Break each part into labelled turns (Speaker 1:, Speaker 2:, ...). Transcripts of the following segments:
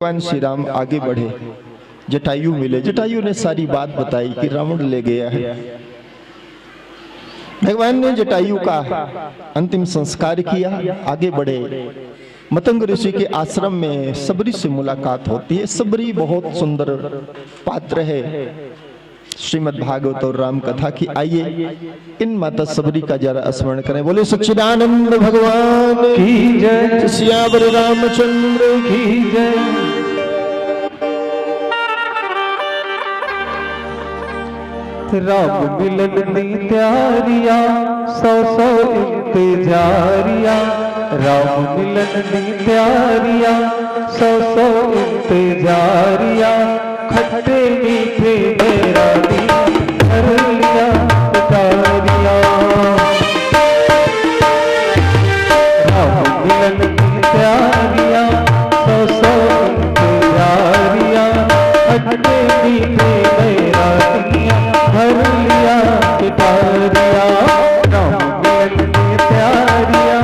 Speaker 1: भगवान श्री राम आगे बढ़े, जटायु मिले। जटायु ने सारी बात बताई कि रावण ले गया है। भगवान ने जटायु का अंतिम संस्कार किया, आगे बढ़े। मतंग ऋषि के आश्रम में सबरी से मुलाकात होती है। सबरी बहुत सुंदर पात्र है श्रीमद् भागवत और राम कथा की। आइए इन माता सबरी का जरा स्मरण करें। बोले सच्चिदानंद भगवान की जय, सियावर रामचंद्र की जय।
Speaker 2: राम मिलन दी त्यारिया, सौ सौ इंतजारिया। राम मिलन दी त्यारिया, सौ सौ इंतजारिया। खट्टे मीठे मेरा दी कर लिया तारिया। राम मिलन दी त्यारिया, सौ सौ इंतजारिया। खट्टे मीठे मेरा दिया भर लिया पिटारिया। राम मिलन दी त्यारिया।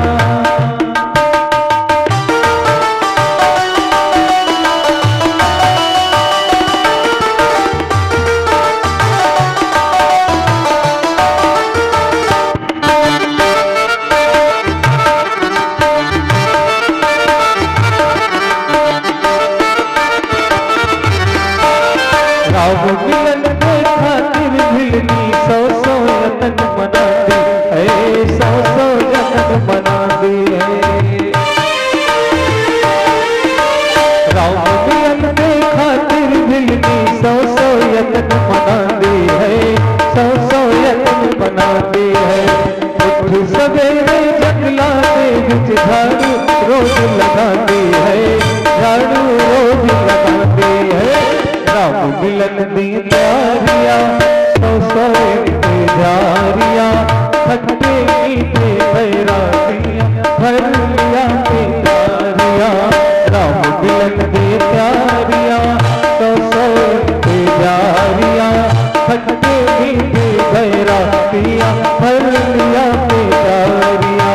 Speaker 2: राम मिलन के खातिर भिलनी सौ सौ यतन मना दे है, सौ सौ यतन मना दे है। राम मिलन के खातिर भिलनी सौ सौ यतन मना दे है, सौ सौ यतन मना दे है। उठ सवेरे जंगला दे बिच झाड़ू रोज लगाते है, झाड़ू रोज लगाते है। राम मिलन दी त्यारिया, सौ सौ इंतजारिया। खट्टे मीठे मेरा दिया भर लिया पिटारिया। राम मिलन दी त्यारिया, सौ सौ इंतजारिया। खट्टे मीठे मेरा दिया भर लिया पिटारिया।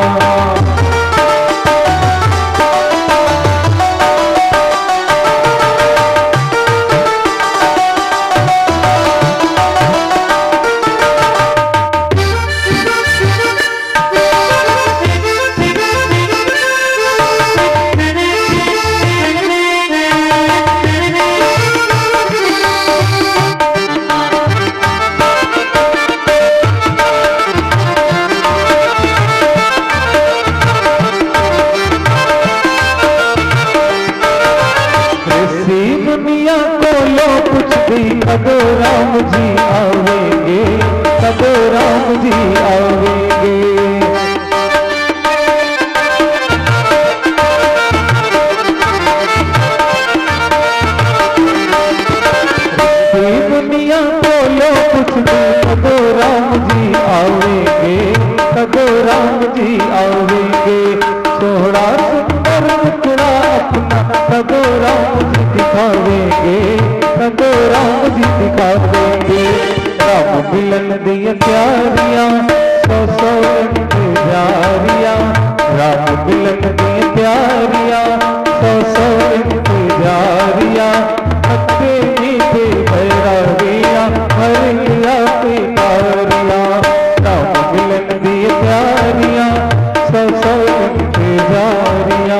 Speaker 2: दुनिया को लो कुछ भी, कब राम जी आवेंगे, कब राम जी आवेंगे। दुनिया को लो कुछ भी, कब राम जी आवेंगे, कब राम जी आवेंगे। सोहरा सुंदर टुकड़ा अपना कब राम जी दिखावेंगे, कब राम जी दिखावेंगे। राम मिलन दी त्यारिया, सौ सौ इंतजारिया। राम मिलन दी त्यारिया, सौ सौ इंतजारिया। खट्टे मीठे मेरा दिया भर लिया पिटारिया। राम मिलन दी त्यारिया, सौ सौ इंतजारिया।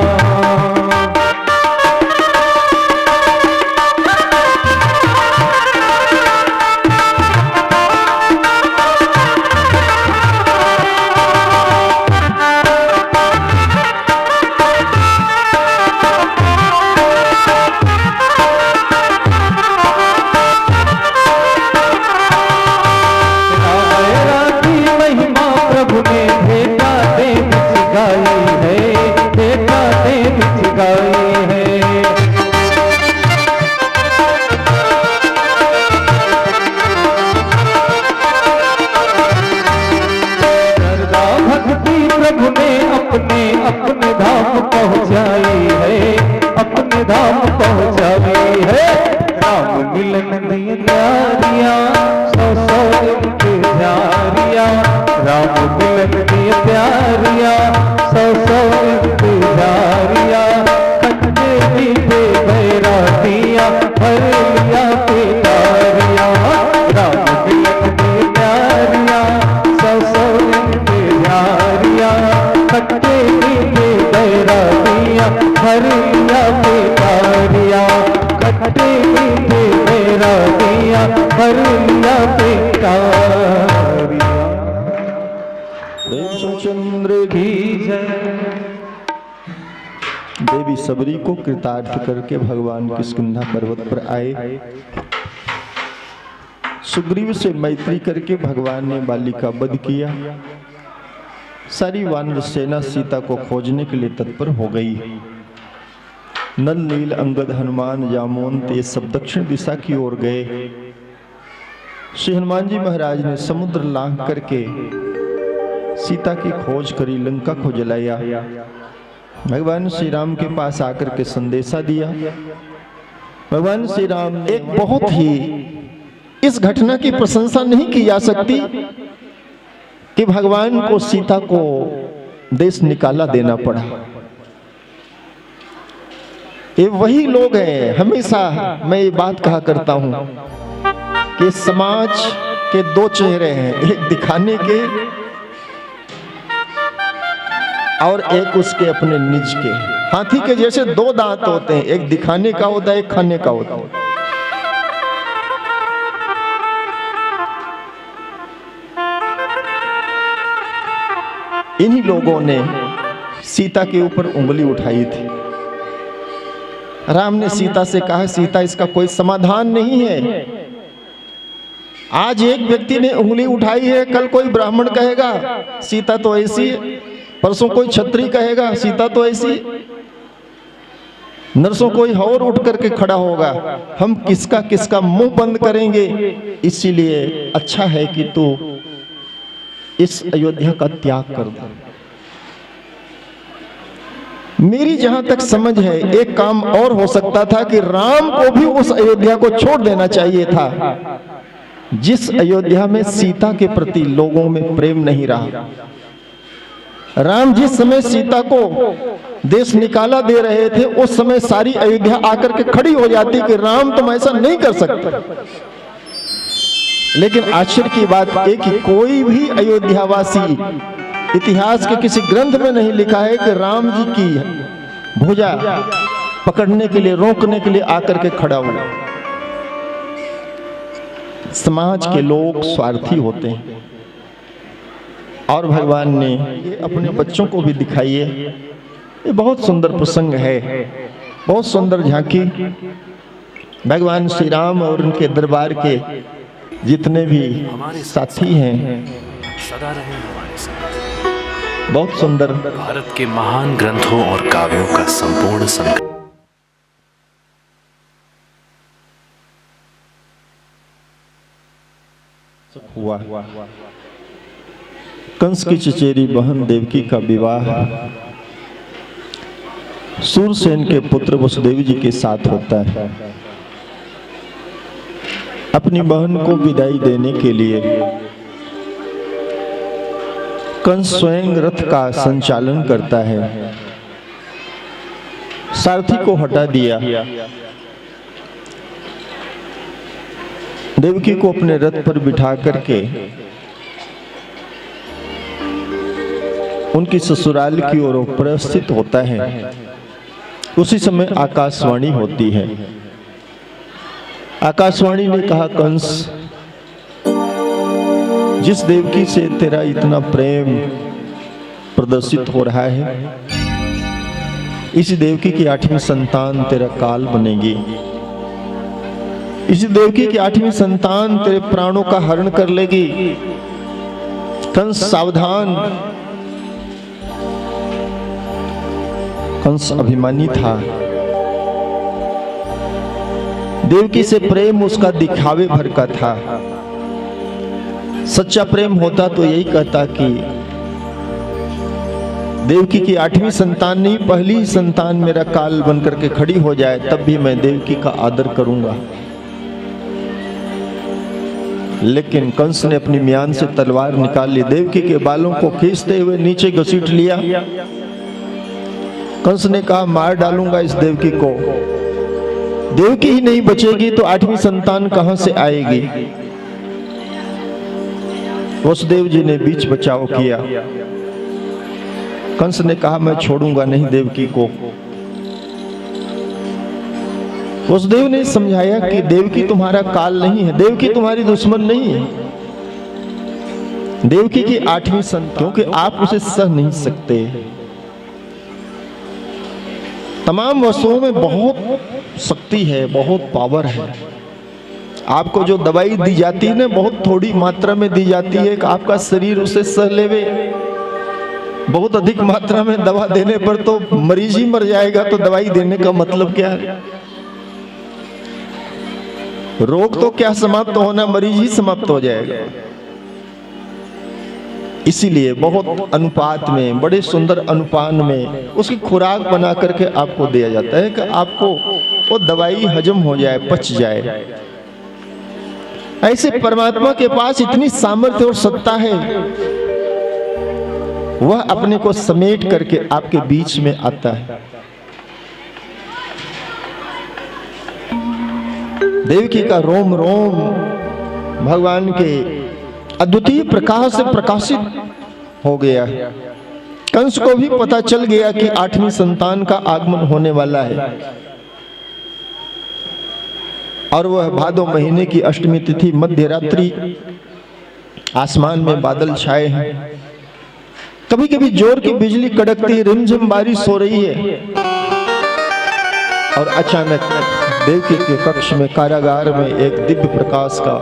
Speaker 2: अपने अपने धाम पहुँचाई है, अपने धाम पहुँचाई है। राम मिलन दी त्यारिया, सौ सौ इंतजारिया। राम मिलन दी त्यारिया, सौ सौ इंतजारिया। खट्टे मीठे मेरा दिया भर लिया पिटारिया राम मिलन में प्यारिया सौ सौ प्यारिया खट्टे मीठे बैरा दिया भर लिया पिटारिया खट्टे मीठे बैरा दिया भर लिया पिटारिया।
Speaker 1: चंद्र की जय। देवी सबरी को कृतार्थ करके भगवान किष्किंधा पर्वत पर आए। सुग्रीव से मैत्री करके भगवान ने बाली का वध किया। सारी वानर सेना सीता को खोजने के लिए तत्पर हो गई। नल नील अंगद हनुमान जामोंत ये सब दक्षिण दिशा की ओर गए। श्री हनुमान जी महाराज ने समुद्र लांघ करके सीता की खोज करी, लंका को जलाया। भगवान श्री राम के पास आकर के संदेशा दिया। भगवान श्री राम एक बहुत ही इस घटना की प्रशंसा नहीं की जा सकती कि भगवान को सीता को देश निकाला देना पड़ा। ये वही लोग हैं, हमेशा मैं ये बात कहा करता हूं कि समाज के दो चेहरे हैं, एक दिखाने के और एक उसके अपने निज के। हाथी के जैसे दो दांत होते हैं, एक दिखाने का होता है, एक खाने का होता है। इन्हीं लोगों ने सीता के ऊपर उंगली उठाई थी। राम ने सीता से कहा, सीता इसका कोई समाधान नहीं है। आज एक व्यक्ति ने उंगली उठाई है, कल कोई ब्राह्मण कहेगा सीता तो ऐसी है, परसों कोई क्षत्रिय कहेगा सीता तो ऐसी, नरसों कोई और उठ करके खड़ा होगा। हम किसका किसका मुंह बंद करेंगे? इसीलिए अच्छा है कि तू इस अयोध्या का त्याग कर दे। मेरी जहां तक समझ है, एक काम और हो सकता था कि राम को भी उस अयोध्या को छोड़ देना चाहिए था, जिस अयोध्या में सीता के प्रति लोगों में प्रेम नहीं रहा। राम जिस समय सीता को देश निकाला दे रहे थे, उस समय सारी अयोध्या आकर के खड़ी हो जाती कि राम तुम ऐसा नहीं कर सकते। लेकिन आश्चर्य की बात है कि कोई भी अयोध्यावासी इतिहास के किसी ग्रंथ में नहीं लिखा है कि राम जी की भुजा पकड़ने के लिए, रोकने के लिए आकर के खड़ा हुआ। समाज के लोग स्वार्थी होते हैं और भगवान ने ये अपने बच्चों को भी दिखाई है। ये बहुत सुंदर प्रसंग है, बहुत सुंदर झांकी। भगवान श्री राम और उनके दरबार के जितने भी साथी हैं
Speaker 3: सदा रहे हमारे साथ।
Speaker 1: बहुत सुंदर।
Speaker 3: भारत के महान ग्रंथों और काव्यों का संपूर्ण संग्रह
Speaker 1: हुआ। कंस की चचेरी बहन देवकी का विवाह सूरसेन के पुत्र वसुदेव जी के साथ होता है। अपनी बहन को विदाई देने के लिए कंस स्वयं रथ का संचालन करता है। सारथी को हटा दिया, देवकी को अपने रथ पर बिठा करके उनकी ससुराल की ओर प्रस्थित होता है। उसी समय आकाशवाणी होती है। आकाशवाणी ने कहा, कंस, जिस देवकी से तेरा इतना प्रेम प्रदर्शित हो रहा है, इसी देवकी की 8वीं संतान तेरा काल बनेगी। इसी देवकी की 8वीं संतान तेरे प्राणों का हरण कर लेगी। कंस सावधान। कंस अभिमानी था। देवकी से प्रेम उसका दिखावे भर का था। सच्चा प्रेम होता तो यही कहता कि देवकी की 8वीं संतान नहीं, पहली संतान मेरा काल बनकर के खड़ी हो जाए, तब भी मैं देवकी का आदर करूंगा। लेकिन कंस ने अपनी म्यान से तलवार निकाल ली, देवकी के बालों को खींचते हुए नीचे घसीट लिया। कंस ने कहा, मार डालूंगा इस देवकी को। देवकी ही नहीं बचेगी तो 8वीं संतान कहां से आएगी। वसुदेव जी ने बीच बचाव किया। कंस ने कहा मैं छोड़ूंगा नहीं देवकी को। वसुदेव ने समझाया कि देवकी तुम्हारा काल नहीं है, देवकी तुम्हारी दुश्मन नहीं है। देवकी की 8वीं संतान, क्योंकि आप उसे सह नहीं सकते। तमाम वस्तुओं में बहुत शक्ति है, बहुत पावर है। आपको जो दवाई दी जाती है ना, बहुत थोड़ी मात्रा में दी जाती है कि आपका शरीर उसे सह लेवे। बहुत अधिक मात्रा में दवा देने पर तो मरीज ही मर जाएगा, तो दवाई देने का मतलब क्या है? रोग तो क्या समाप्त होना, मरीज ही समाप्त हो जाएगा। इसीलिए बहुत अनुपात में, बड़े सुंदर अनुपान में उसकी खुराक बना करके आपको दिया जाता है कि आपको वो दवाई हजम हो जाए, पच जाए। ऐसे परमात्मा के पास इतनी सामर्थ्य और सत्ता है, वह अपने को समेट करके आपके बीच में आता है। देवकी का रोम रोम भगवान के अद्वितीय प्रकाश से प्रकाशित हो गया। कंस को भी पता चल गया कि 8वीं संतान का आगमन होने वाला है। और वह भादो महीने की अष्टमी तिथि मध्य रात्रि, आसमान में बादल छाए हैं, कभी कभी जोर की बिजली कड़कती है, रिमझिम बारिश हो रही है। और अचानक देवकी के कक्ष में, कारागार में एक दिव्य प्रकाश का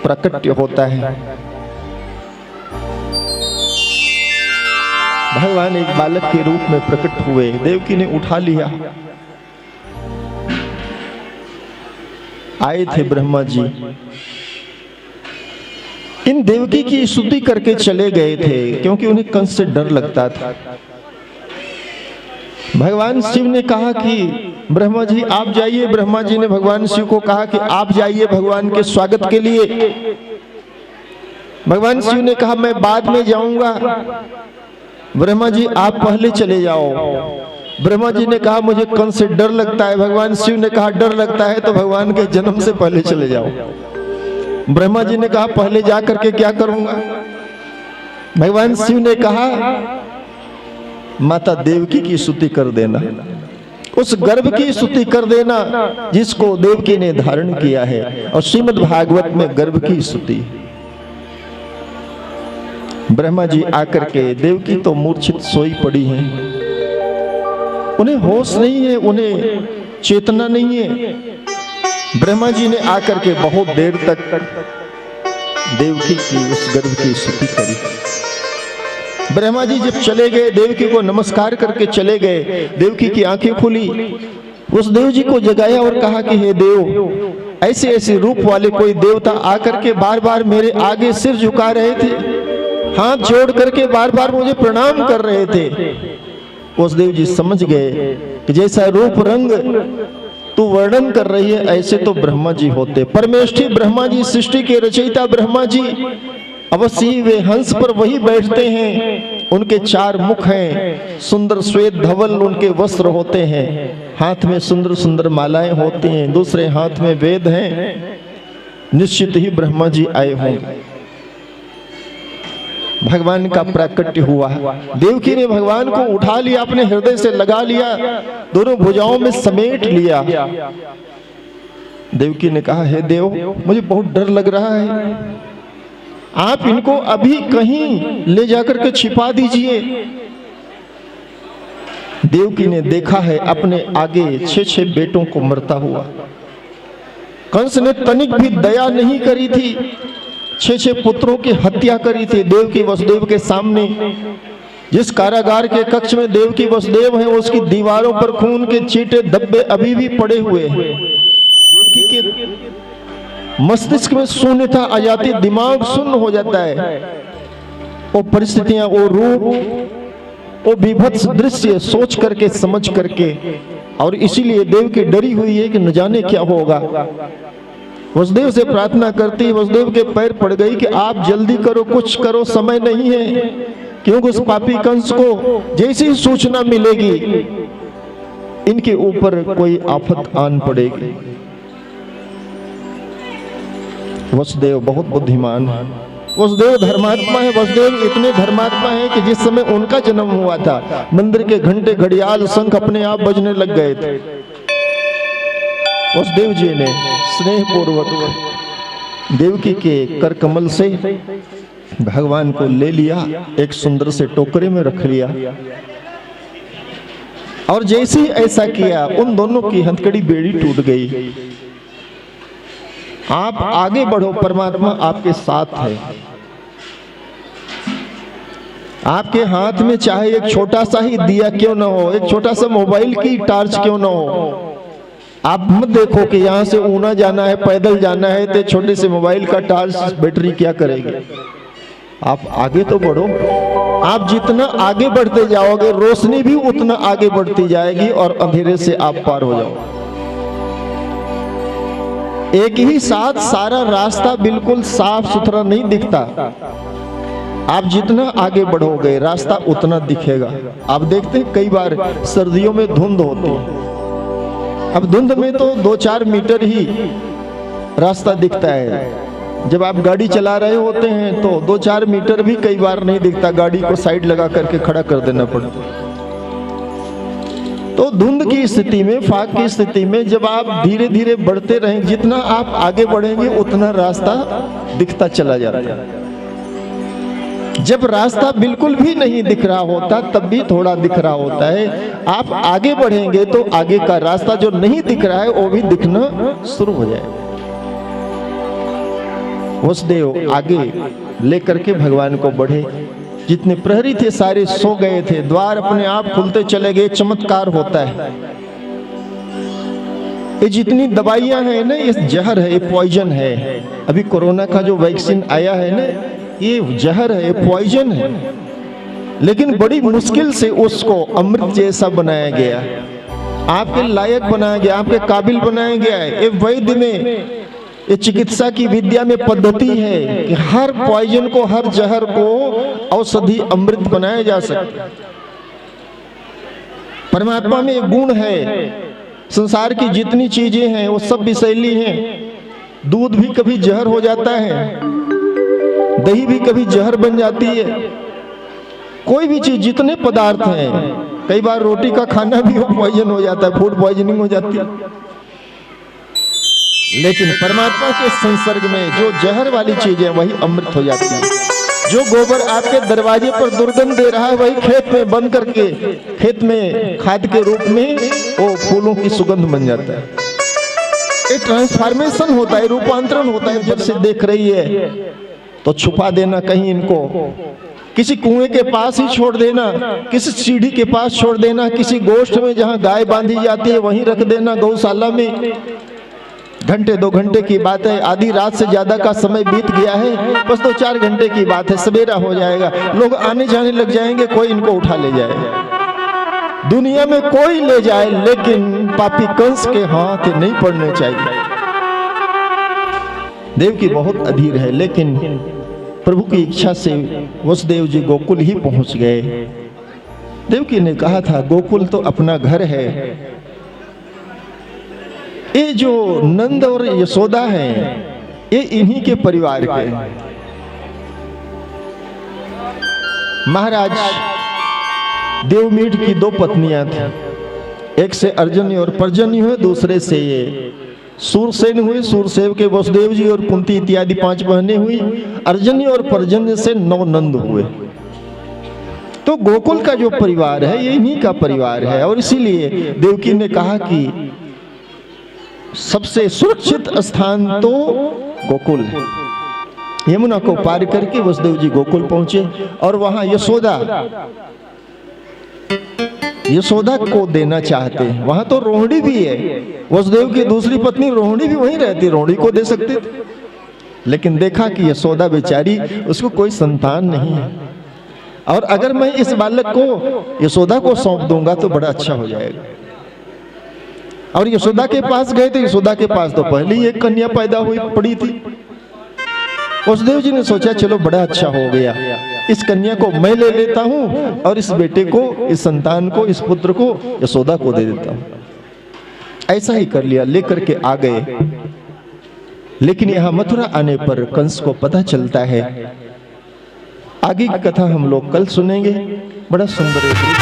Speaker 1: प्रकट्य होता है। भगवान एक बालक के रूप में प्रकट हुए। देवकी ने उठा लिया। आए थे ब्रह्मा जी, इन देवकी की स्तुति करके चले गए थे, क्योंकि उन्हें कंस से डर लगता था। भगवान शिव ने कहा कि ब्रह्मा जी आप जाइए। ब्रह्मा जी ने भगवान शिव को कहा कि आप जाइए भगवान के स्वागत के लिए। भगवान शिव ने कहा मैं बाद में जाऊंगा। ब्रह्मा जी आप पहले चले जाओ। ब्रह्मा जी ने कहा मुझे कंस से डर लगता है। भगवान शिव ने कहा डर लगता है तो भगवान के जन्म से पहले चले जाओ। ब्रह्मा जी ने कहा पहले जा करके क्या करूंगा। भगवान शिव ने कहा माता देवकी की स्तुति कर देना, उस गर्भ की स्तुति कर देना जिसको देवकी ने धारण किया है। और श्रीमद् भागवत में गर्भ की स्तुति। ब्रह्मा जी आकर के, देवकी तो मूर्छित सोई पड़ी हैं, उन्हें होश नहीं है, उन्हें चेतना नहीं है। ब्रह्मा जी ने आकर के बहुत देर तक देवकी की उस गर्भ की स्तुति करी। ब्रह्मा जी जब चले गए, देवकी को नमस्कार करके चले गए। देवकी की आंखें खुली। उस देव जी को जगाया और कहा कि हे देव, ऐसे ऐसे रूप वाले कोई देवता आकर के बार बार मेरे आगे सिर झुका रहे थे, हाथ जोड़ करके बार बार मुझे प्रणाम कर रहे थे। उस देव जी समझ गए कि जैसा रूप रंग तू वर्णन कर रही है ऐसे तो ब्रह्मा जी होते। परमेष्ठी ब्रह्मा जी, सृष्टि के रचयिता ब्रह्मा जी, अवश्य वे हंस पर वही बैठते हैं। उनके 4 मुख हैं, सुंदर श्वेत धवल उनके वस्त्र होते हैं, हाथ में सुंदर सुंदर मालाएं होती हैं, दूसरे हाथ में वेद हैं। निश्चित ही ब्रह्मा जी आए होंगे। भगवान का प्राकट्य हुआ। देवकी ने भगवान को उठा लिया, अपने हृदय से लगा लिया, दोनों भुजाओं में समेट लिया। देवकी ने कहा हे देव, मुझे बहुत डर लग रहा है, आप इनको अभी कहीं ले जाकर के छिपा दीजिए। देवकी ने देखा है अपने आगे 6 बेटों को मरता हुआ। कंस ने तनिक भी दया नहीं करी थी, 6 पुत्रों की हत्या करी थी देवकी वसुदेव के सामने। जिस कारागार के कक्ष में देवकी वसुदेव हैं, उसकी दीवारों पर खून के छींटे धब्बे अभी भी पड़े हुए हैं। देवकी के मस्तिष्क में शून्यता आ जाती, दिमाग शून्य हो जाता है। वो परिस्थितियां, वो रूप, वो विभत्स दृश्य सोच करके, समझ करके, और इसीलिए देवकी डरी हुई है कि न जाने क्या होगा। वसुदेव से प्रार्थना करती, वसुदेव के पैर पड़ गई कि आप जल्दी करो, कुछ करो, समय नहीं है। क्योंकि उस पापी कंस को जैसी सूचना मिलेगी इनके ऊपर कोई आफत आन पड़ेगी। वसुदेव बहुत बुद्धिमान है, वसुदेव धर्मात्मा है। वसुदेव इतने धर्मात्मा है कि जिस समय उनका जन्म हुआ था, मंदिर के घंटे घड़ियाल शंख अपने आप बजने लग गए थे। वसुदेव जी ने स्नेह पूर्वक देवकी के कर कमल से भगवान को ले लिया, एक सुंदर से टोकरे में रख लिया, और जैसे ही ऐसा किया उन दोनों की हथकड़ी बेड़ी टूट गई। आप आगे बढ़ो, परमात्मा आपके साथ है। आपके हाथ में चाहे एक छोटा सा ही दिया क्यों ना हो, एक छोटा सा मोबाइल की टार्च क्यों ना हो, आप मत देखो कि यहां से ऊना जाना है, पैदल जाना है, तो छोटे से मोबाइल का टार्च बैटरी क्या करेगी। आप आगे तो बढ़ो। आप जितना आगे बढ़ते जाओगे रोशनी भी उतना आगे बढ़ती जाएगी और अंधेरे से आप पार हो जाओगे। एक ही साथ सारा रास्ता बिल्कुल साफ सुथरा नहीं दिखता। आप जितना आगे बढ़ोगे रास्ता उतना दिखेगा। आप देखते हैं कई बार सर्दियों में धुंध होती है, अब धुंध में तो 2-4 मीटर ही रास्ता दिखता है। जब आप गाड़ी चला रहे होते हैं तो 2-4 मीटर भी कई बार नहीं दिखता, गाड़ी को साइड लगा करके खड़ा कर देना पड़ता है। तो धुंध की स्थिति में, फाग की स्थिति में जब आप धीरे धीरे बढ़ते रहेंगे, जितना आप आगे बढ़ेंगे उतना रास्ता दिखता चला जाता है। जब रास्ता बिल्कुल भी नहीं दिख रहा होता तब भी थोड़ा दिख रहा होता है। आप आगे बढ़ेंगे तो आगे का रास्ता जो नहीं दिख रहा है वो भी दिखना शुरू हो जाएगा। वसुदेव आगे लेकर के भगवान को बढ़े। जितने प्रहरी थे सारे सो गए थे, द्वार अपने आप खुलते चले गए। चमत्कार होता है। ये जितनी दवाइयां हैं ना, ये जहर है, ये पॉइजन है। अभी कोरोना का जो वैक्सीन आया है ना, ये जहर है, ये पॉइजन है, लेकिन बड़ी मुश्किल से उसको अमृत जैसा बनाया गया, आपके लायक बनाया गया, आपके काबिल बनाया गया है। ये वैद्य में, ये चिकित्सा की विद्या में पद्धति है कि हर पॉइजन को, हर जहर को औषधि अमृत बनाया जा सकता है। परमात्मा में एक गुण है। संसार की जितनी चीजें हैं वो सब विषैली हैं। दूध भी कभी जहर हो जाता है, दही भी कभी जहर बन जाती है। कोई भी चीज, जितने पदार्थ हैं, कई बार रोटी का खाना भी पॉइजन हो जाता है, फूड पॉइजनिंग हो जाती है। लेकिन परमात्मा के संसर्ग में जो जहर वाली चीज है वही अमृत हो जाती है। जो गोबर आपके दरवाजे पर दुर्गंध दे रहा है वही खेत में बन करके, खेत में खाद के रूप में वो फूलों की सुगंध बन जाता है। एक ट्रांसफॉर्मेशन होता है, रूपांतरण होता है। जब से देख रही है तो छुपा देना कहीं इनको, किसी कुएं के पास ही छोड़ देना, किसी सीढ़ी के पास छोड़ देना, किसी गोष्ठ में जहां गाय बांधी जाती है वहीं रख देना, गौशाला में। घंटे 2 घंटे की बात है, आधी रात से ज्यादा का समय बीत गया है, बस 2-4 घंटे की बात है, सवेरा हो जाएगा, लोग आने जाने लग जाएंगे, कोई इनको उठा ले जाएगा। दुनिया में कोई ले जाए लेकिन पापी कंस के हाथ नहीं पड़ने चाहिए। देव की बहुत अधीर है, लेकिन प्रभु की इच्छा से वसुदेव जी गोकुल ही पहुंच गए। देवकी ने कहा था गोकुल तो अपना घर है। ये जो नंद और यशोदा हैं, ये इन्हीं के परिवार के। महाराज देवमीठ की 2 पत्नियां थी, एक से अर्जन्य और पर्जन्य हुए, दूसरे से ये सूरसेन हुए। सूरसेन के वसुदेव जी और कुंती इत्यादि 5 बहनें हुई। अर्जन्य और पर्जन्य से 9 नंद हुए। तो गोकुल का जो परिवार है ये इन्हीं का परिवार है, और इसीलिए देवकी ने कहा कि सबसे सुरक्षित स्थान तो गोकुल है। यमुना को पार करके वसुदेव जी गोकुल पहुंचे और वहां यशोदा को देना चाहते हैं। वहां तो रोहिणी भी है, वसुदेव की दूसरी पत्नी रोहिणी भी वहीं रहती, रोहिणी को दे सकते थे, लेकिन देखा कि यशोदा बेचारी, उसको कोई संतान नहीं है, और अगर मैं इस बालक को यशोदा को सौंप दूंगा तो बड़ा अच्छा हो जाएगा। और यशोदा के पास गए तो यशोदा के पास तो पहले ही एक कन्या पैदा हुई पड़ी थी। वसुदेव जी ने सोचा चलो बड़ा अच्छा हो गया, इस कन्या को मैं ले लेता हूं और इस बेटे को, इस संतान को, इस पुत्र को यशोदा को दे देता हूं। ऐसा ही कर लिया, लेकर के आ गए। लेकिन यहां मथुरा आने पर कंस को पता चलता है। आगे की कथा हम लोग कल सुनेंगे। बड़ा सुंदर है।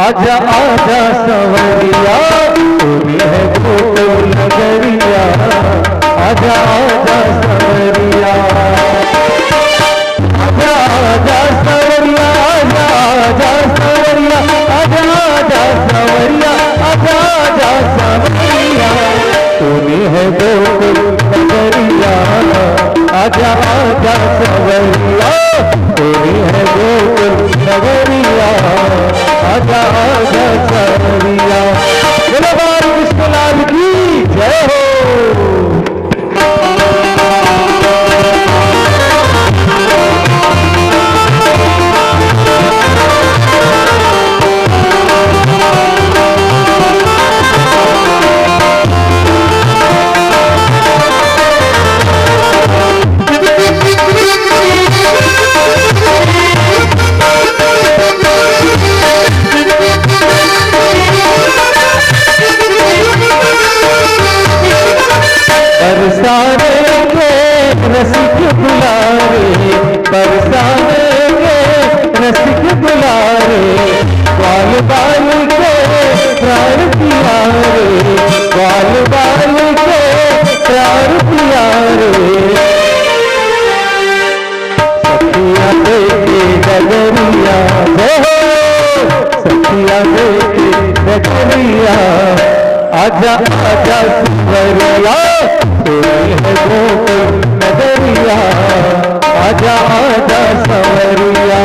Speaker 2: आजा आजा सवरिया, तूने है गोकुल नगरिया, आजा आजा सवरिया, आजा आजा सवरिया, आजा आजा सवरिया, आजा आजा सवरिया, आजा आजा सवरिया, तूने है गोकुल नगरिया, आजा आजा सवरिया, तूने है गोकुल नगरिया, आजा आजा सवरिया। बोलो बाल कृष्णलाल की जय हो। रसिक बुलारे, बरसाने के रसिक बुलारे, बाल बाल के प्यार प्यारे, बाल बाल के प्यार प्यारे, सखिया देखे डगरिया हो, सखिया देखे डगरिया, आजा आजा सवरिया, तूने है गोकुल नगरिया, आजा आजा सवरिया।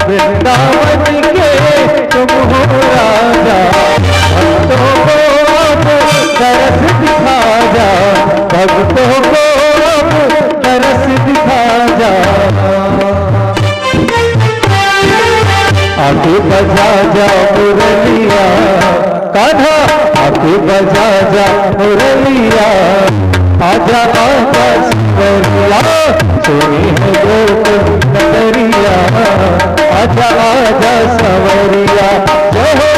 Speaker 2: वृंदावन के तुम हो राजा, भक्तों को अब तरस दिखा जा, भक्तों को अब तरस दिखा जा, आके बजा जा मुरलिया, कान्हा आके बजा जा मुरलिया, आजा आजा सवरिया, तूने है गोकुल नगरिया, आजा आजा सवरिया। जय हो।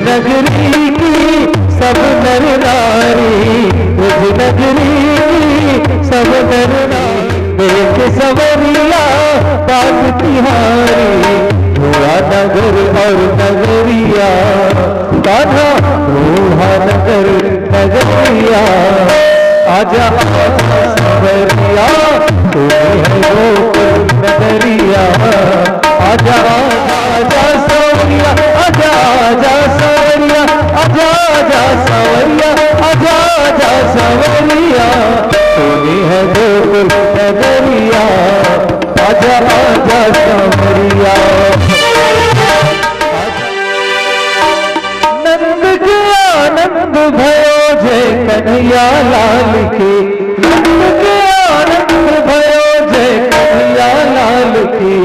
Speaker 2: नगरी की सब नर नारी, उस नगरी की सब नर नारी, देख सवरिया बात तिहारी, धोड़ा नगर और नगरिया, कान्हा धोड़ा नगर नगरिया, आजा आजा सवरिया तुम्हें है गोकुल नगरिया, आजा आजा सवरिया, आजा आजा सवरिया, आजा आजा सवरिया, आजा आजा सवरिया तुम्हें है गोकुल नगरिया, आजा आजा सवरिया। नंद के आनंद भयो जय कन्हैया लाल की, नंद के आनंद भयो जय कन्हैया लाल की।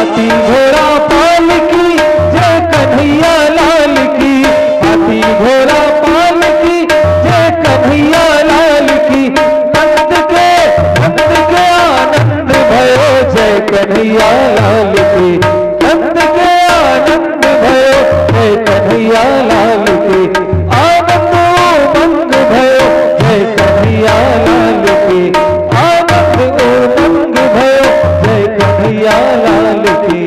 Speaker 2: हाथी घोड़ा पाल की जय कन्हैया लाल की, हाथी घोड़ा पाल की जय कन्हैया लाल की। नंद के आनंद भयो जय कन्हैया लाल की, नंद के आनंद भयो जय कन्हैया लाल की। आनंद उमंग भयो जय कन्हैया लाल की, आनंद उमंग भयो जय कन्हैया लाल की।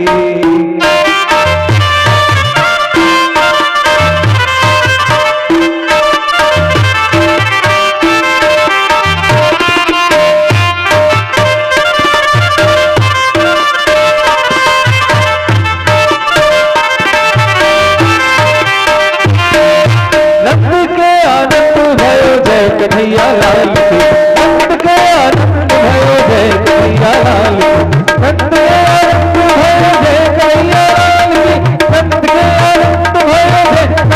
Speaker 2: नंद के आनंद भयो जय कन्हैया लाल की, नंद के आनंद भयो जय कन्हैया लाल की, नंद के आनंद भयो जय कन्हैया लाल की, नंद के आनंद भयो जय कन्हैया लाल की, नंद के आनंद भयो जय कन्हैया लाल की, नंद के आनंद भयो जय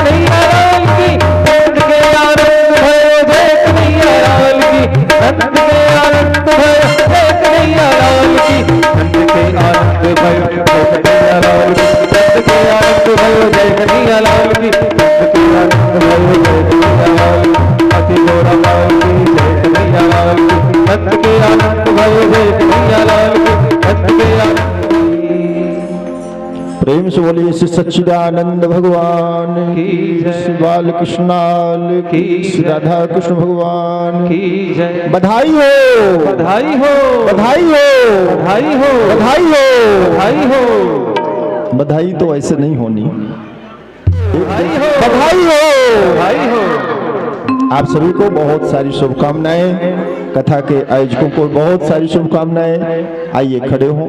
Speaker 2: कन्हैया लाल की, नंद के आनंद भयो जय कन्हैया लाल की, नंद के आनंद भयो जय कन्हैया लाल की, नंद के आनंद भयो जय कन्हैया लाल की। हाथी घोड़ा लाल की जय कन्हैया लाल की, नंद के आनंद भयो जय कन्हैया लाल की, नंद के आनंद।
Speaker 1: प्रेम से बोलिए श्री सच्चिदानंद भगवान की श्री बाल कृष्णाल की श्री राधा कृष्ण भगवान
Speaker 2: की जय।
Speaker 1: बधाई हो
Speaker 2: बधाई हो
Speaker 1: बधाई हो
Speaker 2: बधाई हो
Speaker 1: बधाई हो
Speaker 2: बधाई हो
Speaker 1: बधाई तो ऐसे नहीं होनी।
Speaker 2: बधाई हो
Speaker 1: बधाई हो
Speaker 2: बधाई हो।
Speaker 1: आप सभी को बहुत सारी शुभकामनाएं, कथा के आयोजकों को बहुत सारी शुभकामनाएं। आइए खड़े हों।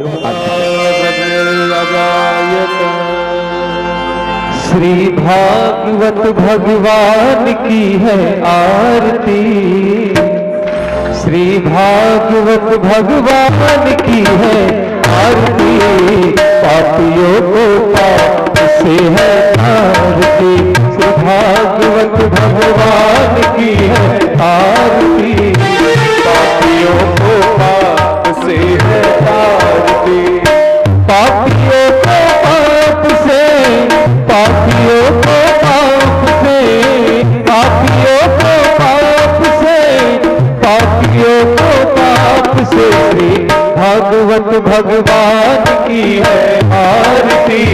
Speaker 2: श्री भागवत भगवान की है आरती, श्री भागवत भगवान की है आरती, पापियों को पाप से है आरती। श्री भागवत भगवान की है आरती, पापियों को पाप से है आरती। पापियों को पाप से, पापियों को पाप से, पापियों को पाप से, पापियों को पाप से श्री भागवत भगवान की है आरती,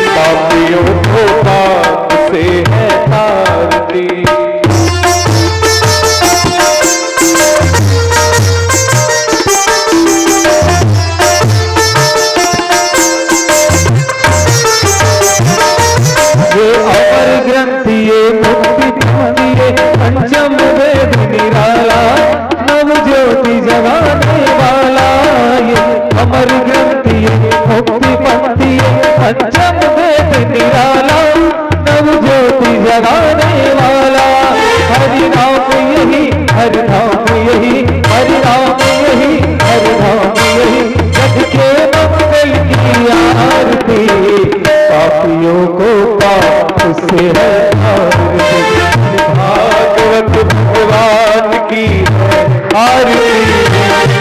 Speaker 2: पापियों को पाप से है आरती। उससे है आरती। भागवत भगवान की है आरती,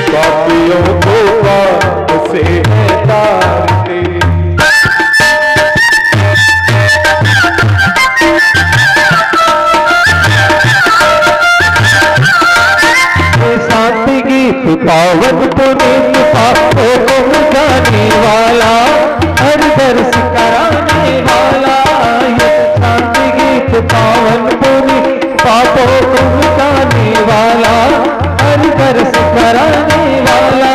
Speaker 2: पापियों को पाप से है तारती। शांति गीत पावन पुनीत पापों को मिटाने वाला, हर दर्श कराने वाला। ये शांति गीत पावन पुनीत पापों को मिटाने वाला, हर दर्श कराने वाला।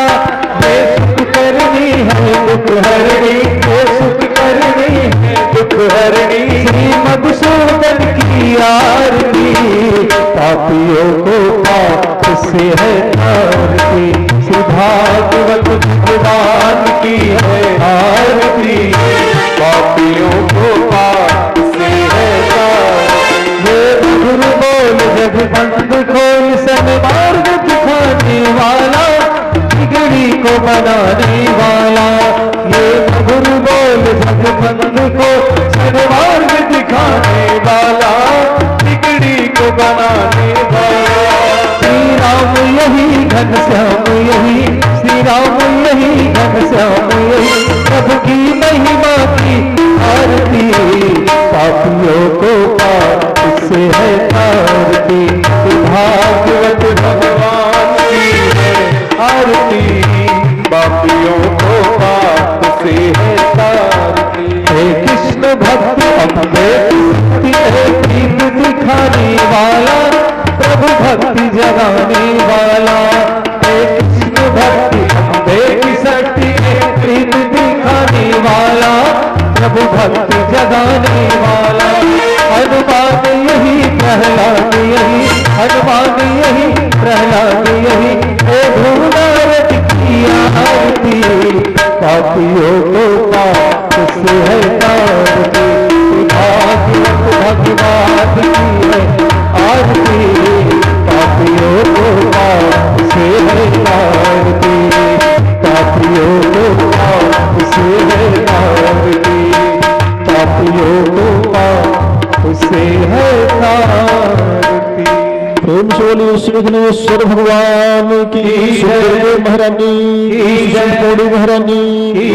Speaker 2: ये सुख करनी है दुख हरनी, ये सुख करनी है दुख हरनी। श्री मधुसूदन की आरती, पापियों को पाप से है आरती। श्री भागवत भगवान की है आरती, पापियों को पाप से है आरती। ये गुरु बोल जग बंद खोल सन्मार्ग दिखाने वाला, बिगड़ी को बनाने वाला। ये गुरु बोल जग बंद को सन्मार्ग दिखाने वाला, बिगड़ी को बनाने वाला। श्री राम यही घनश्याम यही, श्री राम यही घनश्याम यही, प्रभु की महिमा की आरती। पापियों को पाप से है आरती, भागवत भगवान की है आरती। पापियों को पाप से है तारती। हे कृष्ण भक्ति अम्बे प्रीत दिखाने वाला, प्रभु भक्ति जगाने वाला। हे कृष्ण भक्ति अम्बे की शक्ति प्रीत दिखाने वाला, प्रभु भक्ति जगाने वाला। हनुमान यही प्रहलाद यही, हनुमान यही प्रहलाद यही, हे भूनारद की आरती। पापियों को पाप से है तारती, भागवत भगवान की है आरती। पापियों को पाप से है तारती, पापियों को पाप से है तारती, पापियों को पाप से है तारती।
Speaker 1: प्रेम से बोलिए श्री विघ्नेश्वर भगवान की, सुखदेव महारानी की, संपूर्ण महारानी की,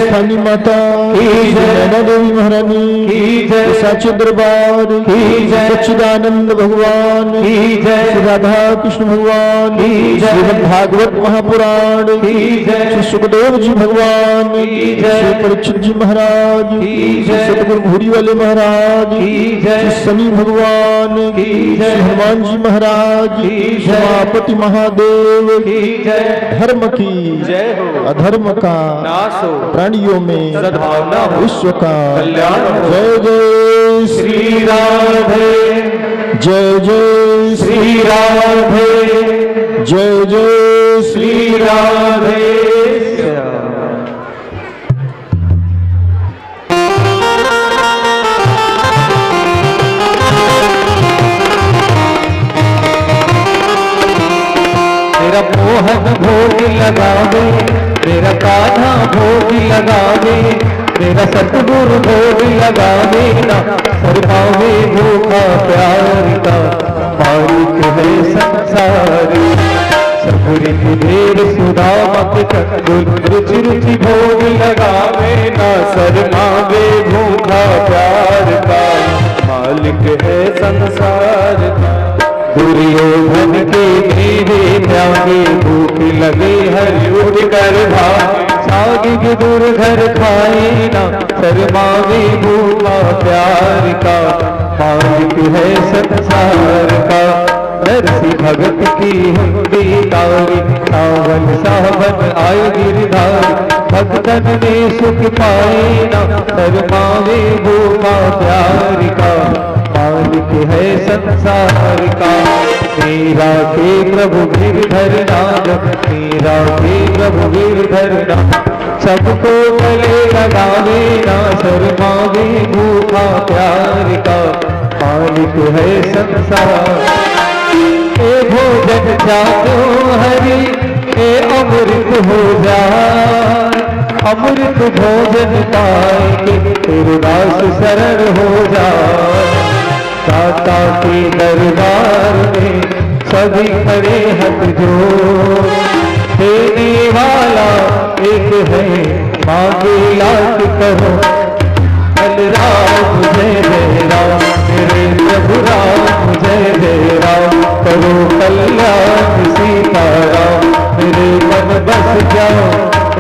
Speaker 1: स्थानी माता की, नैना देवी महारानी की, साचे दरबार की, सच्चिदानंद भगवान की, श्री राधा कृष्ण भगवान की, श्रीमद् भागवत महापुराण की, श्री सुखदेव जी भगवान की, श्री परीक्षित जी महाराज की, सतगुरु घोड़ी वाले महाराज की, श्री शनि भगवान की, श्री हनुमान जी महाराज की, समापति महादेव की जय। धर्म की जय हो, अधर्म का नाश हो, प्राणियों में सद्भावना हो, विश्व का कल्याण हो। जय जय
Speaker 2: श्री राधे,
Speaker 1: जय जय
Speaker 2: श्री राधे,
Speaker 1: जय जय
Speaker 2: श्री राधे। मेरा मोहन भोग लगावे, मेरा कान्हा भोग लगावे, मेरा सतगुरु भोग लगावे ना। सरभावे भूखा प्यार का मालिक है संसार। सपुरी देर सुदामक कंगुल रुचि रुचि भोग लगावे ना। सरभावे भूखा प्यार का मालिक है संसार का। दुर्योधन के मेरे त्यागे भूख लगे हरि उठ कर भागे। सागिग दुर्धर खाए ना, शर्मावे भूखा प्यार का मालिक है संसार का। नरसी भगत की हुंडी तारी, सावन सावन आय गिरधारी। भक्तन ने सुख पाए ना, शर्मावे भूखा प्यार का मालिक है संसार का। मेरा के प्रभु गिरधर नाम, मेरा के प्रभु गिरधर नाम। सबको गले लगावे ना, शर्मावे भूखा प्यार का मालिक है संसार। ए भोजन जातो हरि, ए अमृत हो जाए। अमृत भोजन पाएंगे तेरे दास शरण हो जाए। माता के दरबार में सभी खड़े हाथ जोड़, देने वाला एक है, मांगे लाख करो। राम जय जय राम, मेरे प्रभु राम जय जय राम, करो कल्याण सीताराम, मेरे मन बस जाओ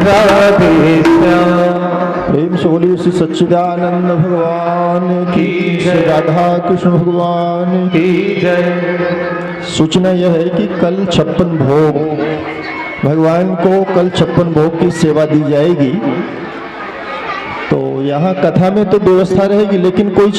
Speaker 2: राधे श्याम।
Speaker 1: प्रेम से बोलिए श्री सच्चिदानंद भगवान की जय, राधा कृष्ण भगवान
Speaker 2: की जय।
Speaker 1: सूचना यह है कि कल 56 भोग भगवान को कल 56 भोग की सेवा दी जाएगी। तो यहाँ कथा में तो व्यवस्था रहेगी, लेकिन कोई